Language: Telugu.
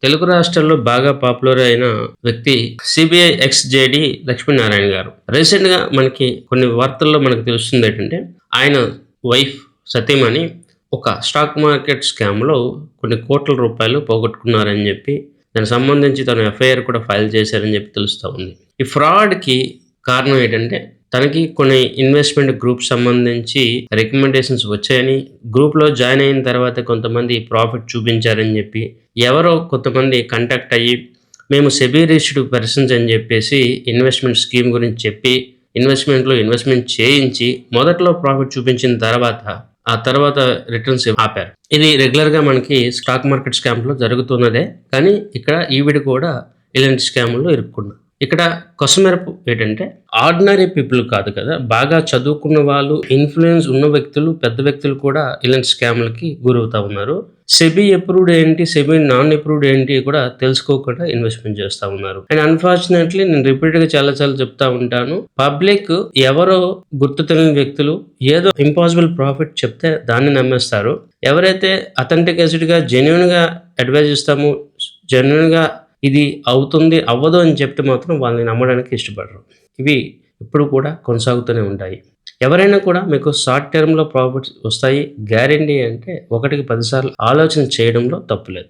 తెలుగు రాష్ట్రాల్లో బాగా పాపులర్ అయిన వ్యక్తి సిబిఐ ఎక్స్ జేడి లక్ష్మీనారాయణ గారు. రీసెంట్‌గా మనకి కొన్ని వార్తల్లో మనకు తెలుస్తుంది ఏంటంటే, ఆయన వైఫ్ సతీమణి ఒక స్టాక్ మార్కెట్ స్కామ్‌లో కొన్ని కోట్ల రూపాయలు పోగొట్టుకున్నారని జెప్పి, దానికి సంబంధించి తను ఎఫ్ఐఆర్ కూడా ఫైల్ చేశారని జెప్పి తెలుస్తా ఉంది. ఈ ఫ్రాడ్‌కి కారణం ఏంటంటే, తనకి కొన్ని ఇన్వెస్ట్‌మెంట్ గ్రూప్ సంబంధించి రికమెండేషన్స్ వచ్చాయని, గ్రూప్‌లో జాయిన్ అయిన తర్వాత కొంతమంది ప్రాఫిట్ చూపించారని జెప్పి, ఎవరో కొంతమంది కాంటాక్ట్ అయ్యి, మేము సెబీ రిజిస్టర్డ్ పర్సన్స్ అని జెప్పేసి ఇన్వెస్ట్‌మెంట్ స్కీమ్ గురించి చెప్పి, ఇన్వెస్ట్‌మెంట్ చేయించి, మొదట్లో ప్రాఫిట్ చూపించిన తర్వాత, ఆ తర్వాత రిటర్న్స్ ఆపారు. ఇది రెగ్యులర్‌గా మనకి స్టాక్ మార్కెట్ స్కామ్‌లో జరుగుతున్నదే. కానీ ఇక్కడ ఈవిడ కూడా ఇలాంటి స్కామ్‌లో ఇరుక్కుంది. ఇక్కడ కొసమెరుపు ఏంటంటే, ఆర్డినరీ పీపుల్ కాదు కదా! బాగా చదువుకున్న వాళ్ళు, ఇన్‌ఫ్లూయెన్స్ ఉన్న వ్యక్తులు, పెద్ద వ్యక్తులు కూడా ఇలాంటి స్కామ్‌లకి గురవుతా ఉన్నారు. సెబీ అప్రూవ్డ్ ఏంటి, సెబీ నాన్ అప్రూవ్డ్ ఏంటి కూడా తెలుసుకోకుండా ఇన్వెస్ట్‌మెంట్ చేస్తా ఉన్నారు. అండ్ అన్‌ఫార్చునేట్‌లీ నేను రిపీటెడ్‌గా చాలా సార్లు చెప్తా ఉంటాను. పబ్లిక్ ఎవరో గుర్తు తెలియని వ్యక్తులు ఏదో ఇంపాసిబుల్ ప్రాఫిట్ చెప్తే దాన్ని నమ్మేస్తారు. ఎవరైతే అథెంటికేటెడ్‌గా, జెన్యూన్‌గా అడ్వైజ్ ఇస్తామో, జెన్యూన్‌గా ఇది అవుతుంది, అవ్వదు అని చెప్తే మాత్రం వాళ్ళని నమ్మడానికి ఇష్టపడరు. ఇవి ఎప్పుడు కూడా కొనసాగుతూనే ఉంటాయి. ఎవరైనా కూడా మీకు షార్ట్ టర్మ్‌లో ప్రాఫిట్స్ వస్తాయి గ్యారంటీ అంటే, ఒకటికి 10 సార్లు ఆలోచన చేయడంలో తప్పులేదు.